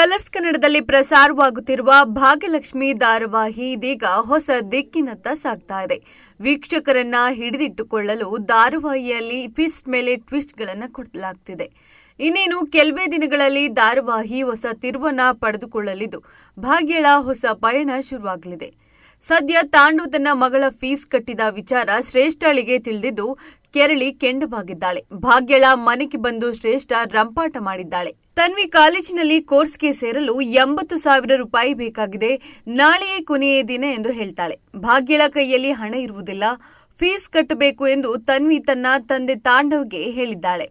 Colours ಕನ್ನಡದಲ್ಲಿ ಪ್ರಸಾರವಾಗುತ್ತಿರುವ ಭಾಗ್ಯಲಕ್ಷ್ಮಿ ಧಾರಾವಾಹಿ ಇದೀಗ ಹೊಸ ದಿಕ್ಕಿನತ್ತ ಸಾಗ್ತಾ ಇದೆ. ವೀಕ್ಷಕರನ್ನ ಹಿಡಿದಿಟ್ಟುಕೊಳ್ಳಲು ಧಾರಾವಾಹಿಯಲ್ಲಿ ಟ್ವಿಸ್ಟ್ ಮೇಲೆ ಟ್ವಿಸ್ಟ್ಗಳನ್ನು ಕೊಡಲಾಗ್ತಿದೆ. ಇನ್ನೇನು ಕೆಲವೇ ದಿನಗಳಲ್ಲಿ ಧಾರಾವಾಹಿ ಹೊಸ ತಿರುವನ್ನ ಪಡೆದುಕೊಳ್ಳಲಿದ್ದು ಭಾಗ್ಯಳ ಹೊಸ ಪಯಣ ಶುರುವಾಗಲಿದೆ. ಸದ್ಯ ತಾಂಡು ತನ್ನ ಮಗಳ ಫೀಸ್ ಕಟ್ಟಿದ ವಿಚಾರ ಶ್ರೇಷ್ಠಳಿಗೆ ತಿಳಿದಿದ್ದು ಕೆರಳಿ ಕೆಂಡವಾಗಿದ್ದಾಳೆ. ಭಾಗ್ಯಳ ಮನೆಗೆ ಬಂದು ಶ್ರೇಷ್ಠ ರಂಪಾಟ ಮಾಡಿದ್ದಾಳೆ. ತನ್ವಿ ಕಾಲೇಜಿನಲ್ಲಿ ಕೋರ್ಸ್ಗೆ ಸೇರಲು 80,000 ರೂಪಾಯಿ ಬೇಕಾಗಿದೆ, ನಾಳೆಯೇ ಕೊನೆಯ ದಿನ ಎಂದು ಹೇಳ್ತಾಳೆ. ಭಾಗ್ಯಳ ಕೈಯಲ್ಲಿ ಹಣ ಇರುವುದಿಲ್ಲ, ಫೀಸ್ ಕಟ್ಟಬೇಕು ಎಂದು ತನ್ವಿ ತನ್ನ ತಂದೆ ತಾಂಡವ್ಗೆ ಹೇಳಿದ್ದಾಳೆ.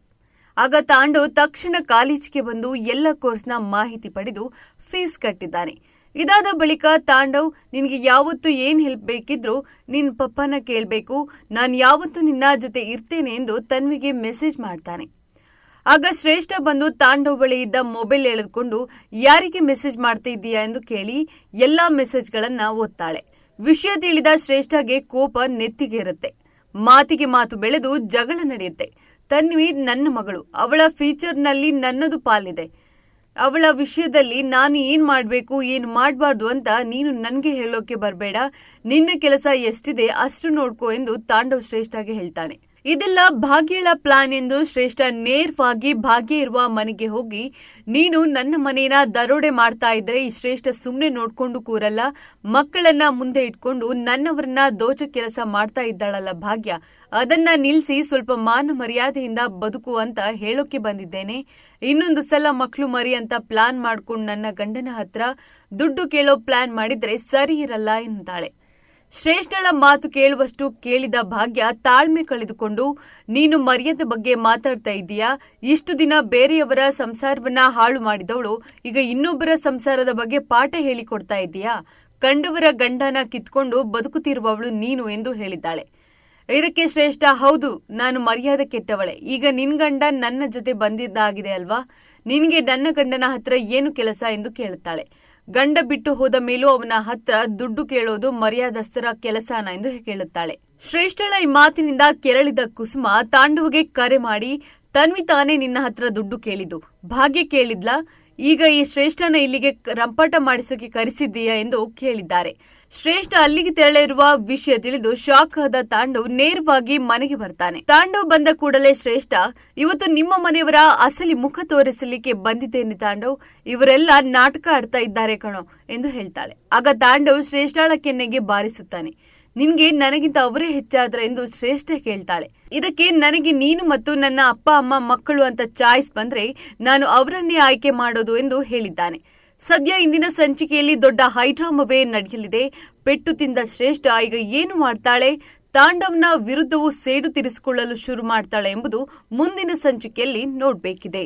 ಆಗ ತಾಂಡವ್ ತಕ್ಷಣ ಕಾಲೇಜಿಗೆ ಬಂದು ಎಲ್ಲ ಕೋರ್ಸ್ನ ಮಾಹಿತಿ ಪಡೆದು ಫೀಸ್ ಕಟ್ಟಿದ್ದಾನೆ. ಇದಾದ ಬಳಿಕ ತಾಂಡವ್, ನಿನಗೆ ಯಾವತ್ತು ಏನ್ ಹೆಲ್ಪ್ ಬೇಕಿದ್ರೂ ನಿನ್ನ ಪಪ್ಪನ ಕೇಳಬೇಕು, ನಾನು ಯಾವತ್ತು ನಿನ್ನ ಜೊತೆ ಇರ್ತೇನೆ ಎಂದು ತನ್ವಿಗೆ ಮೆಸೇಜ್ ಮಾಡ್ತಾನೆ. ಆಗ ಶ್ರೇಷ್ಠ ಬಂದು ತಾಂಡವ್ ಬಳಿ ಇದ್ದ ಮೊಬೈಲ್ ಎಳೆದುಕೊಂಡು ಯಾರಿಗೆ ಮೆಸೇಜ್ ಮಾಡ್ತಾ ಇದ್ದೀಯಾ ಎಂದು ಕೇಳಿ ಎಲ್ಲಾ ಮೆಸೇಜ್ಗಳನ್ನ ಓದ್ತಾಳೆ. ವಿಷಯ ತಿಳಿದ ಶ್ರೇಷ್ಠಗೆ ಕೋಪ ನೆತ್ತಿಗೇರುತ್ತೆ. ಮಾತಿಗೆ ಮಾತು ಬೆಳೆದು ಜಗಳ ನಡೆಯುತ್ತೆ. ತನ್ವಿ ನನ್ನ ಮಗಳು, ಅವಳ ಫ್ಯೂಚರ್ನಲ್ಲಿ ನನ್ನದು ಪಾಲಿದೆ. ಅವಳ ವಿಷಯದಲ್ಲಿ ನಾನು ಏನ್ ಮಾಡಬೇಕು ಏನು ಮಾಡಬಾರ್ದು ಅಂತ ನೀನು ನನಗೆ ಹೇಳೋಕೆ ಬರಬೇಡ, ನಿನ್ನ ಕೆಲಸ ಎಷ್ಟಿದೆ ಅಷ್ಟು ನೋಡ್ಕೋ ಎಂದು ತಾಂಡವ್ ಶ್ರೇಷ್ಠಗೆ ಹೇಳ್ತಾನೆ. ಇದೆಲ್ಲ ಭಾಗ್ಯಳ ಪ್ಲಾನ್ ಎಂದು ಶ್ರೇಷ್ಠ ನೇರವಾಗಿ ಭಾಗ್ಯ ಇರುವ ಮನೆಗೆ ಹೋಗಿ, ನೀನು ನನ್ನ ಮನೇನ ದರೋಡೆ ಮಾಡ್ತಾ ಇದ್ರೆ ಈ ಶ್ರೇಷ್ಠ ಸುಮ್ಮನೆ ನೋಡ್ಕೊಂಡು ಕೂರಲ್ಲ, ಮಕ್ಕಳನ್ನ ಮುಂದೆ ಇಟ್ಕೊಂಡು ನನ್ನವರನ್ನ ದೋಚ ಕೆಲಸ ಮಾಡ್ತಾ ಇದ್ದಾಳಲ್ಲ ಭಾಗ್ಯ, ಅದನ್ನ ನಿಲ್ಲಿಸಿ ಸ್ವಲ್ಪ ಮಾನ ಮರ್ಯಾದೆಯಿಂದ ಬದುಕು ಅಂತ ಹೇಳೋಕೆ ಬಂದಿದ್ದೇನೆ. ಇನ್ನೊಂದು ಸಲ ಮಕ್ಕಳು ಮರಿ ಅಂತ ಪ್ಲಾನ್ ಮಾಡ್ಕೊಂಡು ನನ್ನ ಗಂಡನ ಹತ್ರ ದುಡ್ಡು ಕೇಳೋ ಪ್ಲಾನ್ ಮಾಡಿದ್ರೆ ಸರಿ ಇರಲ್ಲ ಎಂತಾಳೆ. ಶ್ರೇಷ್ಠಳ ಮಾತು ಕೇಳುವಷ್ಟು ಕೇಳಿದ ಭಾಗ್ಯ ತಾಳ್ಮೆ ಕಳೆದುಕೊಂಡು, ನೀನು ಮರ್ಯಾದೆ ಬಗ್ಗೆ ಮಾತಾಡ್ತಾ ಇದ್ದೀಯಾ, ಇಷ್ಟು ದಿನ ಬೇರೆಯವರ ಸಂಸಾರವನ್ನ ಹಾಳು ಮಾಡಿದವಳು ಈಗ ಇನ್ನೊಬ್ಬರ ಸಂಸಾರದ ಬಗ್ಗೆ ಪಾಠ ಹೇಳಿಕೊಡ್ತಾ ಇದ್ದೀಯಾ, ಕಂಡವರ ಗಂಡನ ಕಿತ್ಕೊಂಡು ಬದುಕುತ್ತಿರುವವಳು ನೀನು ಎಂದು ಹೇಳಿದ್ದಾಳೆ. ಇದಕ್ಕೆ ಶ್ರೇಷ್ಠ, ಹೌದು ನಾನು ಮರ್ಯಾದೆ ಕೆಟ್ಟವಳೆ, ಈಗ ನಿನ್ ಗಂಡ ನನ್ನ ಜೊತೆ ಬಂದಿದ್ದಾಗಿದೆ ಅಲ್ವಾ, ನಿನಗೆ ನನ್ನ ಗಂಡನ ಹತ್ರ ಏನು ಕೆಲಸ ಎಂದು ಕೇಳುತ್ತಾಳೆ. ಗಂಡ ಬಿಟ್ಟು ಹೋದ ಮೇಲೂ ಅವನ ಹತ್ರ ದುಡ್ಡು ಕೇಳೋದು ಮರ್ಯಾದಸ್ಥರ ಕೆಲಸನ ಎಂದು ಕೇಳುತ್ತಾಳೆ. ಶ್ರೇಷ್ಠಳ ಈ ಮಾತಿನಿಂದ ಕೆರಳಿದ ಕುಸುಮ ತಾಂಡವ್ಗೆ ಕರೆ ಮಾಡಿ, ತನ್ವಿ ತಾನೇ ನಿನ್ನ ಹತ್ರ ದುಡ್ಡು ಕೇಳಿದ್ದು, ಭಾಗ್ಯ ಕೇಳಿದ್ಲ, ಈಗ ಈ ಶ್ರೇಷ್ಠನ ಇಲ್ಲಿಗೆ ರಂಪಾಟ ಮಾಡಿಸೋಕೆ ಕರೆಸಿದ್ದೀಯಾ ಎಂದು ಕೇಳಿದ್ದಾರೆ. ಶ್ರೇಷ್ಠ ಅಲ್ಲಿಗೆ ತೆರಳಿರುವ ವಿಷಯ ತಿಳಿದು ಶಾಕ್ ಆದ ತಾಂಡವ್ ನೇರವಾಗಿ ಮನೆಗೆ ಬರ್ತಾನೆ. ತಾಂಡವ್ ಬಂದ ಕೂಡಲೇ ಶ್ರೇಷ್ಠ, ಇವತ್ತು ನಿಮ್ಮ ಮನೆಯವರ ಅಸಲಿ ಮುಖ ತೋರಿಸಲಿಕ್ಕೆ ಬಂದಿದ್ದೇನೆ ತಾಂಡವ್, ಇವರೆಲ್ಲ ನಾಟಕ ಆಡ್ತಾ ಇದ್ದಾರೆ ಕಣೋ ಎಂದು ಹೇಳ್ತಾಳೆ. ಆಗ ತಾಂಡವ್ ಶ್ರೇಷ್ಠಳ ಕೆನ್ನೆಗೆ ಬಾರಿಸುತ್ತಾನೆ. ನಿನ್ಗೆ ನನಗಿಂತ ಅವರೇ ಹೆಚ್ಚಾದ್ರ ಎಂದು ಶ್ರೇಷ್ಠ ಕೇಳ್ತಾಳೆ. ಇದಕ್ಕೆ ನನಗೆ ನೀನು ಮತ್ತು ನನ್ನ ಅಪ್ಪ ಅಮ್ಮ ಮಕ್ಕಳು ಅಂತ ಚಾಯ್ಸ್ ಬಂದ್ರೆ ನಾನು ಅವರನ್ನೇ ಆಯ್ಕೆ ಮಾಡೋದು ಎಂದು ಹೇಳಿದ್ದಾನೆ. ಸದ್ಯ ಇಂದಿನ ಸಂಚಿಕೆಯಲ್ಲಿ ದೊಡ್ಡ ಹೈಡ್ರಾಮವೇ ನಡೆಯಲಿದೆ. ಪೆಟ್ಟು ತಿಂದ ಶ್ರೇಷ್ಠ ಈಗ ಏನು ಮಾಡ್ತಾಳೆ, ತಾಂಡವ್ನ ವಿರುದ್ಧವೂ ಸೇಡು ತೀರಿಸಿಕೊಳ್ಳಲು ಶುರು ಮಾಡ್ತಾಳೆ ಎಂಬುದು ಮುಂದಿನ ಸಂಚಿಕೆಯಲ್ಲಿ ನೋಡಬೇಕಿದೆ.